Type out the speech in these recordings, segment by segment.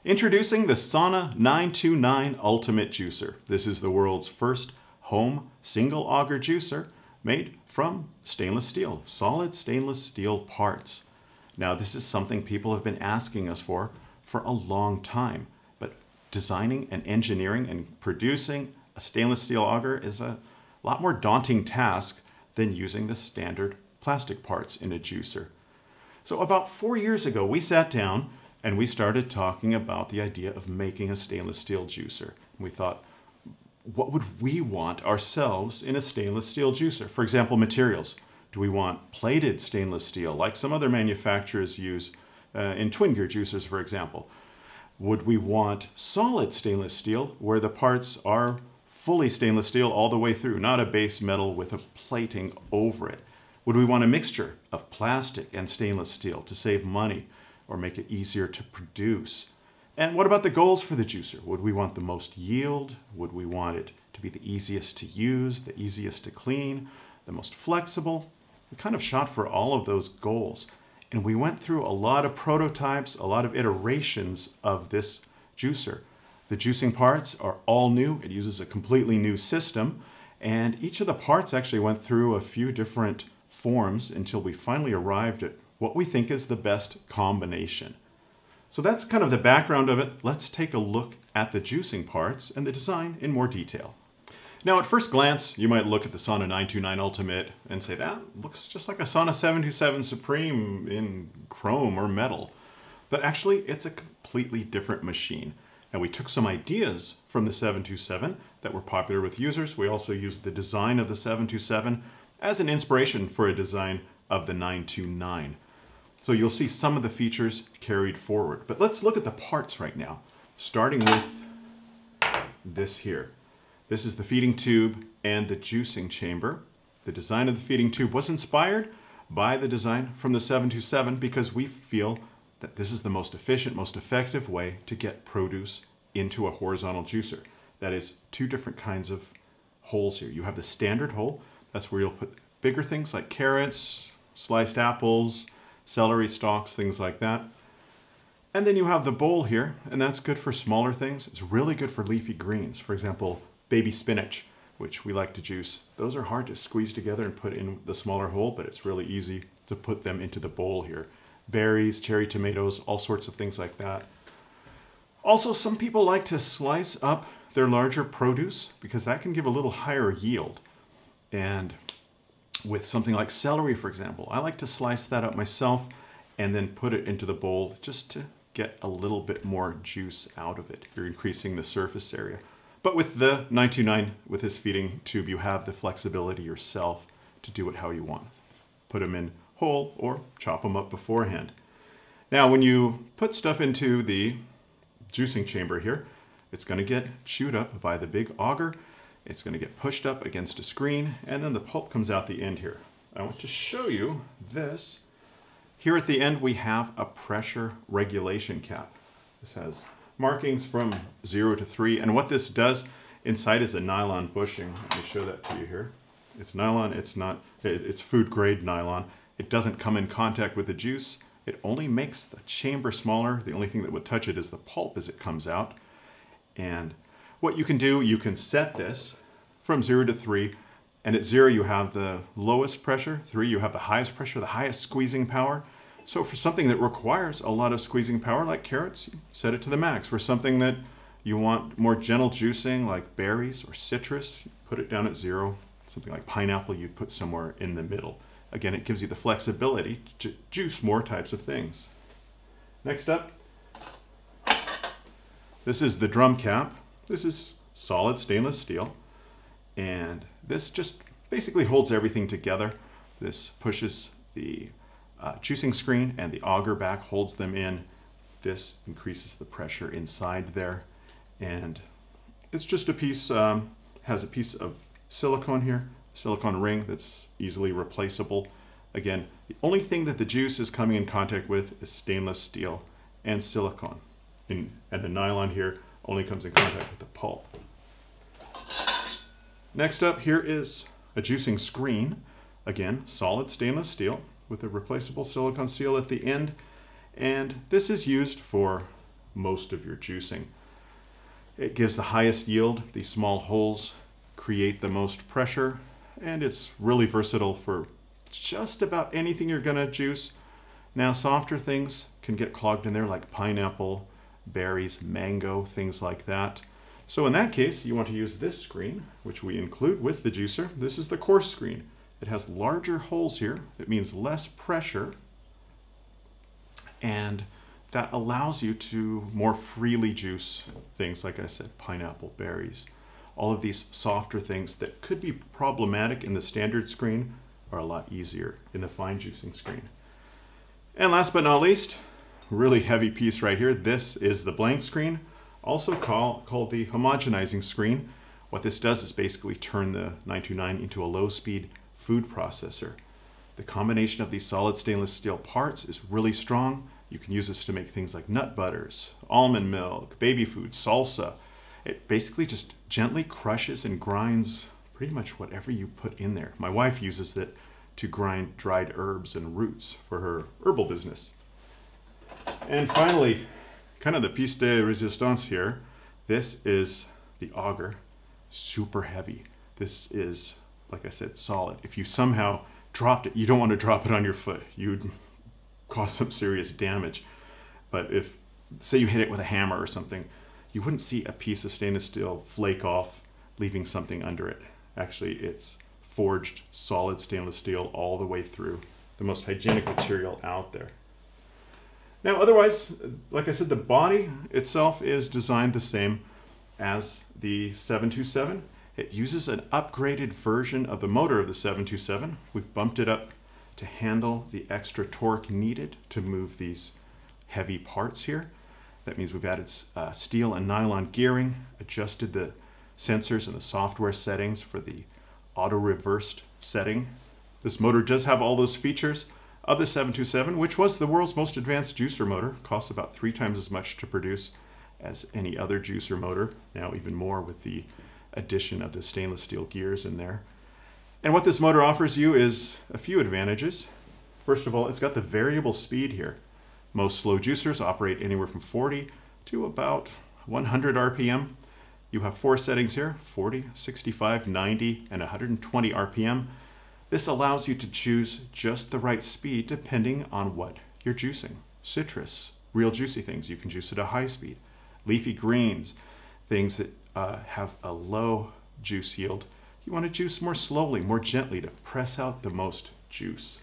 Introducing the Sauna 929 Ultimate Juicer. This is the world's first home single auger juicer made from stainless steel, solid stainless steel parts. Now this is something people have been asking us for a long time, but designing and engineering and producing a stainless steel auger is a lot more daunting task than using the standard plastic parts in a juicer. So about 4 years ago, we sat down and we started talking about the idea of making a stainless steel juicer. We thought, what would we want ourselves in a stainless steel juicer? For example, materials. Do we want plated stainless steel like some other manufacturers use in twin gear juicers, for example? Would we want solid stainless steel where the parts are fully stainless steel all the way through, not a base metal with a plating over it? Would we want a mixture of plastic and stainless steel to save money or make it easier to produce? And what about the goals for the juicer? Would we want the most yield? Would we want it to be the easiest to use, the easiest to clean, the most flexible? We kind of shot for all of those goals. And we went through a lot of prototypes, a lot of iterations of this juicer. The juicing parts are all new. It uses a completely new system. And each of the parts actually went through a few different forms until we finally arrived at what we think is the best combination. So that's kind of the background of it. Let's take a look at the juicing parts and the design in more detail. Now at first glance, you might look at the Sauna 929 Ultimate and say, that looks just like a Sauna 727 Supreme in chrome or metal. But actually, it's a completely different machine. And we took some ideas from the 727 that were popular with users. We also used the design of the 727 as an inspiration for a design of the 929. So you'll see some of the features carried forward. But let's look at the parts right now, starting with this here. This is the feeding tube and the juicing chamber. The design of the feeding tube was inspired by the design from the 727 because we feel that this is the most efficient, most effective way to get produce into a horizontal juicer. That is two different kinds of holes here. You have the standard hole. That's where you'll put bigger things like carrots, sliced apples, celery stalks, things like that. And then you have the bowl here, and that's good for smaller things. It's really good for leafy greens. For example, baby spinach, which we like to juice. Those are hard to squeeze together and put in the smaller hole, but it's really easy to put them into the bowl here. Berries, cherry tomatoes, all sorts of things like that. Also, some people like to slice up their larger produce because that can give a little higher yield. And with something like celery, for example, I like to slice that up myself and then put it into the bowl just to get a little bit more juice out of it. You're increasing the surface area. But with the 929, with this feeding tube, you have the flexibility yourself to do it how you want. Put them in whole or chop them up beforehand. Now, when you put stuff into the juicing chamber here, it's going to get chewed up by the big auger. It's going to get pushed up against a screen, and then the pulp comes out the end here. I want to show you this. Here at the end, we have a pressure regulation cap. This has markings from 0 to 3, and what this does inside is a nylon bushing. Let me show that to you here. It's nylon, it's food grade nylon. It doesn't come in contact with the juice. It only makes the chamber smaller. The only thing that would touch it is the pulp as it comes out. And what you can do, you can set this from 0 to 3, and at 0 you have the lowest pressure, 3 you have the highest pressure, the highest squeezing power. So for something that requires a lot of squeezing power like carrots, set it to the max. For something that you want more gentle juicing like berries or citrus, put it down at 0. Something like pineapple, you put somewhere in the middle. Again, it gives you the flexibility to juice more types of things. Next up, this is the drum cap. This is solid stainless steel, and this just basically holds everything together. This pushes the juicing screen and the auger back, holds them in. This increases the pressure inside there, and it's just a piece, has a piece of silicone here, silicone ring that's easily replaceable. Again, the only thing that the juice is coming in contact with is stainless steel and silicone, and the nylon here only comes in contact with the pulp. Next up here is a juicing screen. Again, solid stainless steel with a replaceable silicone seal at the end. And this is used for most of your juicing. It gives the highest yield. These small holes create the most pressure, and it's really versatile for just about anything you're gonna juice. Now, softer things can get clogged in there, like pineapple, berries, mango, things like that. So in that case, you want to use this screen, which we include with the juicer. This is the coarse screen. It has larger holes here. It means less pressure, and that allows you to more freely juice things, like I said, pineapple, berries. All of these softer things that could be problematic in the standard screen are a lot easier in the fine juicing screen. And last but not least, really heavy piece right here. This is the blank screen, also called the homogenizing screen. What this does is basically turn the 929 into a low-speed food processor. The combination of these solid stainless steel parts is really strong. You can use this to make things like nut butters, almond milk, baby food, salsa. It basically just gently crushes and grinds pretty much whatever you put in there. My wife uses it to grind dried herbs and roots for her herbal business. And finally, kind of the piece de resistance here, this is the auger. Super heavy. This is, like I said, solid. If you somehow dropped it, you don't want to drop it on your foot. You'd cause some serious damage. But if, say you hit it with a hammer or something, you wouldn't see a piece of stainless steel flake off, leaving something under it. Actually, it's forged solid stainless steel all the way through, the most hygienic material out there. Now, otherwise, like I said, the body itself is designed the same as the 727. It uses an upgraded version of the motor of the 727. We've bumped it up to handle the extra torque needed to move these heavy parts here. That means we've added steel and nylon gearing, adjusted the sensors and the software settings for the auto-reversed setting. This motor does have all those features of the 727, which was the world's most advanced juicer motor. Costs about 3 times as much to produce as any other juicer motor, now even more with the addition of the stainless steel gears in there. And what this motor offers you is a few advantages. First of all, it's got the variable speed here. Most slow juicers operate anywhere from 40 to about 100 RPM. You have 4 settings here, 40, 65, 90, and 120 RPM. This allows you to choose just the right speed depending on what you're juicing. Citrus, real juicy things, you can juice at a high speed. Leafy greens, things that have a low juice yield, you want to juice more slowly, more gently to press out the most juice.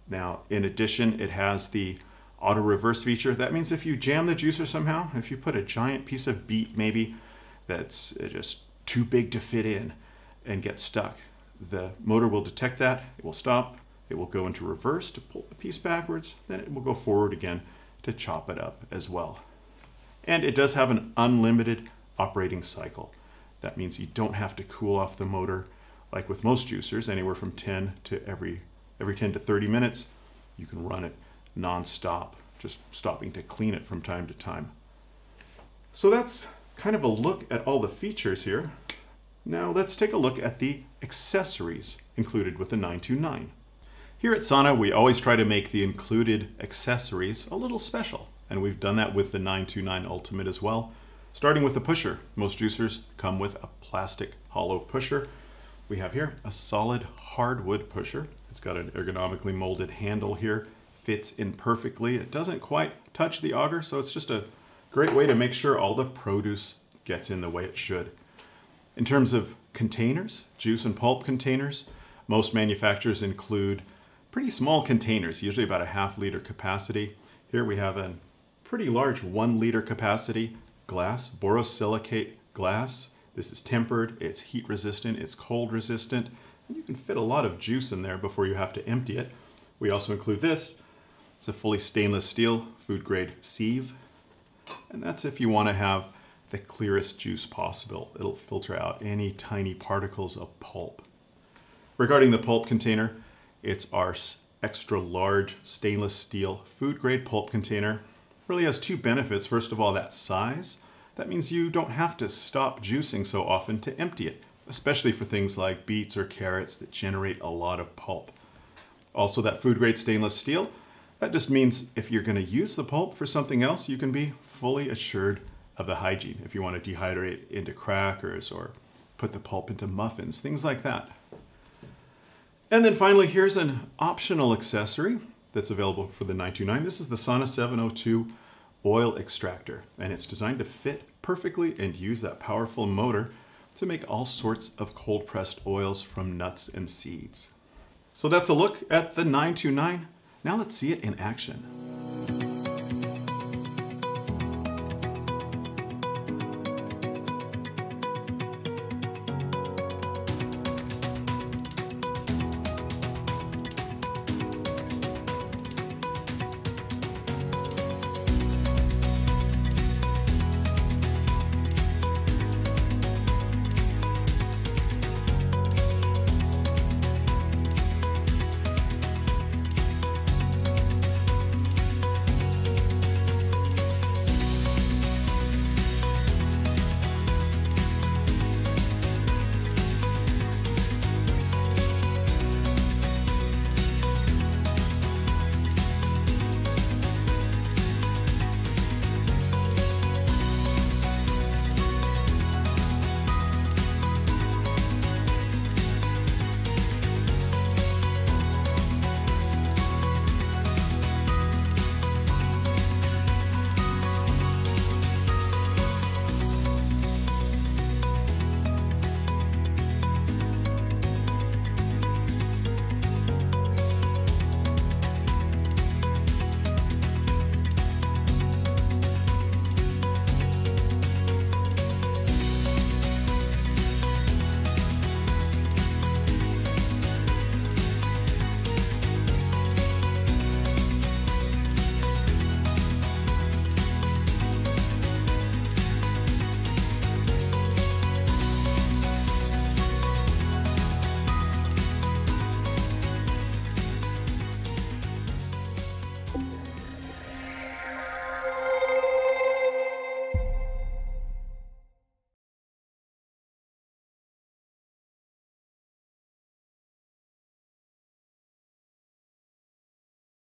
Now, in addition, it has the auto reverse feature. That means if you jam the juicer somehow, if you put a giant piece of beet maybe that's just too big to fit in and get stuck, the motor will detect that, it will stop, it will go into reverse to pull the piece backwards, then it will go forward again to chop it up as well. And it does have an unlimited operating cycle. That means you don't have to cool off the motor like with most juicers, anywhere from 10 to every 10 to 30 minutes. You can run it non-stop, just stopping to clean it from time to time. So that's kind of a look at all the features here. Now let's take a look at the accessories included with the 929. Here at Sana, we always try to make the included accessories a little special, and we've done that with the 929 Ultimate as well. Starting with the pusher. Most juicers come with a plastic hollow pusher. We have here a solid hardwood pusher. It's got an ergonomically molded handle here, fits in perfectly. It doesn't quite touch the auger, so it's just a great way to make sure all the produce gets in the way it should. In terms of containers, juice and pulp containers, most manufacturers include pretty small containers, usually about a ½ liter capacity. Here we have a pretty large 1 liter capacity glass, borosilicate glass. This is tempered, it's heat resistant, it's cold resistant, and you can fit a lot of juice in there before you have to empty it. We also include this. It's a fully stainless steel food grade sieve, and that's if you want to have the clearest juice possible. It'll filter out any tiny particles of pulp. Regarding the pulp container, it's our extra large stainless steel food grade pulp container. Really has 2 benefits. First of all, that size. That means you don't have to stop juicing so often to empty it, especially for things like beets or carrots that generate a lot of pulp. Also, that food grade stainless steel That just means if you're going to use the pulp for something else, you can be fully assured of the hygiene. If you want to dehydrate into crackers or put the pulp into muffins, things like that. And then finally, here's an optional accessory that's available for the 929. This is the Sauna 702 oil extractor, and it's designed to fit perfectly and use that powerful motor to make all sorts of cold pressed oils from nuts and seeds. So that's a look at the 929. Now let's see it in action.